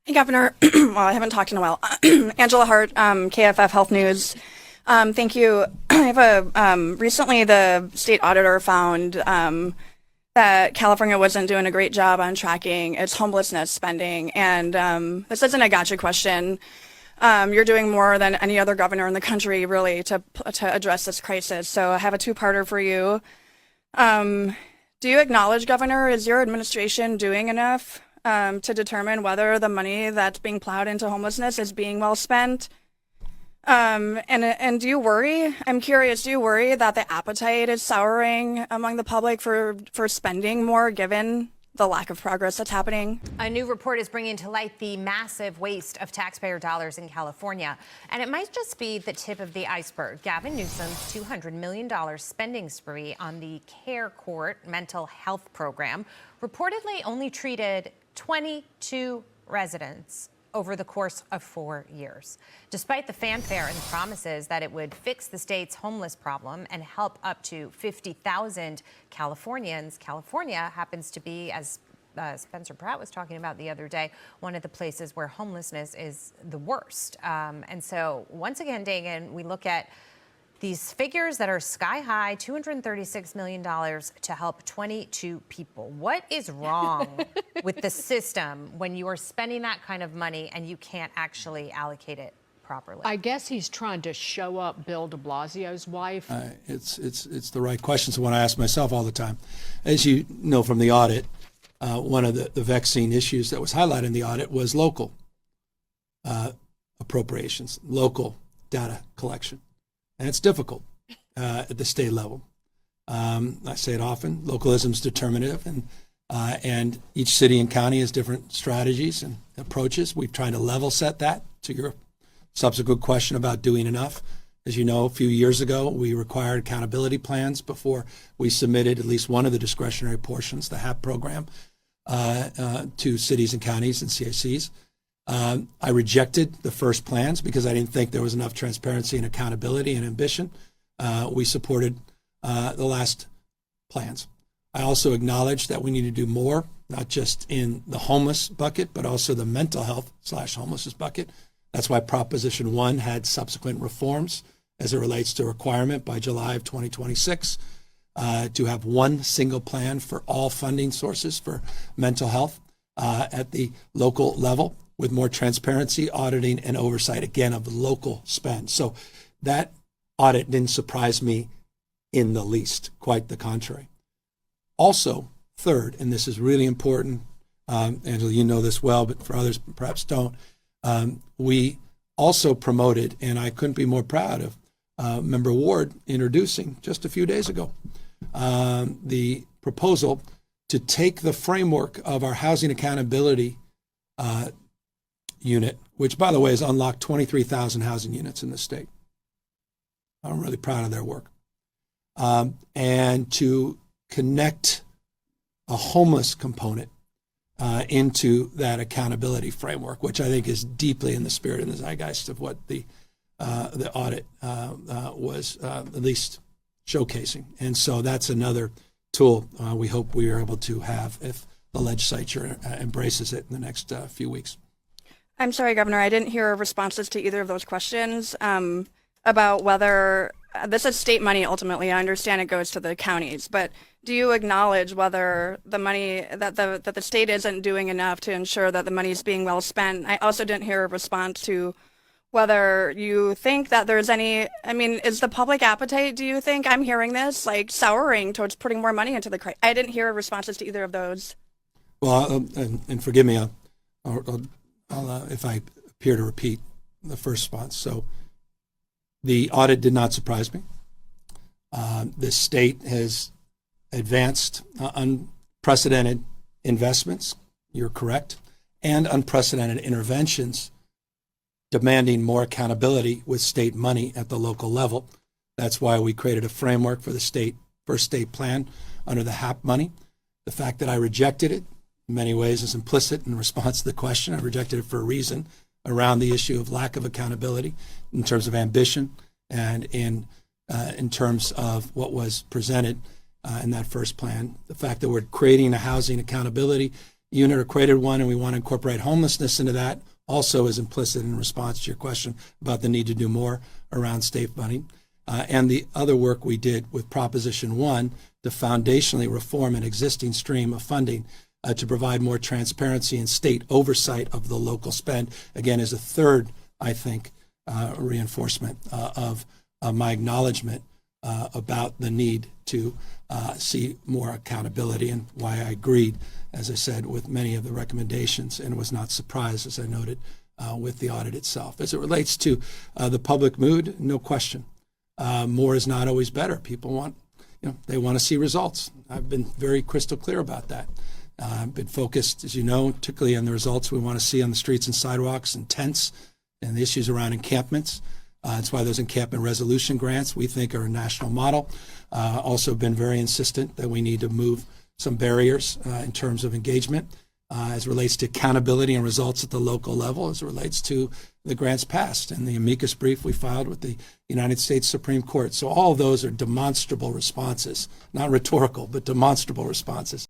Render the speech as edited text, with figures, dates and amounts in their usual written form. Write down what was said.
Hey, Governor. Well, I haven't talked in a while. Angela Hart, KFF Health News. Thank you. I have recently the state auditor found that California wasn't doing a great job on tracking its homelessness spending. And this isn't a gotcha question. You're doing more than any other governor in the country, really, to address this crisis. So I have a two-parter for you. Do you acknowledge, Governor, is your administration doing enough to determine whether the money that's being plowed into homelessness is being well spent? And do you worry? I'm curious. Do you worry that the appetite is souring among the public for spending more, given the lack of progress that's happening? A new report is bringing to light the massive waste of taxpayer dollars in California. And it might just be the tip of the iceberg. Gavin Newsom's $200 million spending spree on the Care Court mental health program reportedly only treated 22 residents over the course of 4 years. Despite the fanfare and promises that it would fix the state's homeless problem and help up to 50,000 Californians, California happens to be, as Spencer Pratt was talking about the other day, one of the places where homelessness is the worst. And so once again, Dagan, we look at these figures that are sky high, $236 million to help 22 people. What is wrong with the system when you are spending that kind of money and you can't actually allocate it properly? I guess he's trying to show up Bill de Blasio's wife. It's the right questions, the one I ask myself all the time. As you know from the audit, one of the vexing issues that was highlighted in the audit was local appropriations, local data collection. And it's difficult at the state level. I say it often, localism is determinative, and each city and county has different strategies and approaches. We've tried to level set that. To your subsequent question about doing enough, as you know, a few years ago, we required accountability plans before we submitted at least one of the discretionary portions, the HAP program, to cities and counties and CACs. I rejected the first plans because I didn't think there was enough transparency and accountability and ambition. We supported the last plans. I also acknowledged that we need to do more, not just in the homeless bucket, but also the mental health / homelessness bucket. That's why Proposition 1 had subsequent reforms as it relates to a requirement by July of 2026 to have one single plan for all funding sources for mental health at the local level, with more transparency, auditing, and oversight, again, of local spend. So that audit didn't surprise me in the least, quite the contrary. Also, third, and this is really important, Angela, you know this well, but for others perhaps don't, we also promoted, and I couldn't be more proud of Member Ward introducing just a few days ago, the proposal to take the framework of our housing accountability unit, which, by the way, has unlocked 23,000 housing units in the state. I'm really proud of their work. And to connect a homeless component into that accountability framework, which I think is deeply in the spirit and the zeitgeist of what the audit was at least showcasing. And so that's another tool we hope we are able to have if the legislature embraces it in the next few weeks. I'm sorry, Governor, I didn't hear responses to either of those questions about whether this is state money ultimately. I understand it goes to the counties, but do you acknowledge whether the money that the state isn't doing enough to ensure that the money is being well spent? I also didn't hear a response to whether you think that there's any, I mean, is the public appetite, do you think, I'm hearing this, like souring towards putting more money into the crisis? I didn't hear responses to either of those. Well, and forgive me, I'll if I appear to repeat the first response. So the audit did not surprise me. The state has advanced unprecedented investments, you're correct, and unprecedented interventions demanding more accountability with state money at the local level. That's why we created a framework for the first state plan under the HAP money. The fact that I rejected it in many ways is implicit in response to the question. I rejected it for a reason around the issue of lack of accountability in terms of ambition and in terms of what was presented in that first plan. The fact that we're creating a housing accountability unit or created one, and we want to incorporate homelessness into that, also is implicit in response to your question about the need to do more around state funding. And the other work we did with Proposition 1 to foundationally reform an existing stream of funding to provide more transparency and state oversight of the local spend, again, is a third, I think, reinforcement of my acknowledgement about the need to see more accountability, and why I agreed, as I said, with many of the recommendations and was not surprised, as I noted, with the audit itself. As it relates to the public mood, no question. More is not always better. People want, they want to see results. I've been very crystal clear about that. I've been focused, as you know, particularly on the results we want to see on the streets and sidewalks and tents and the issues around encampments. That's why those encampment resolution grants, we think, are a national model. Also been very insistent that we need to move some barriers in terms of engagement as it relates to accountability and results at the local level, as it relates to the grants passed and the amicus brief we filed with the United States Supreme Court. So all of those are demonstrable responses, not rhetorical, but demonstrable responses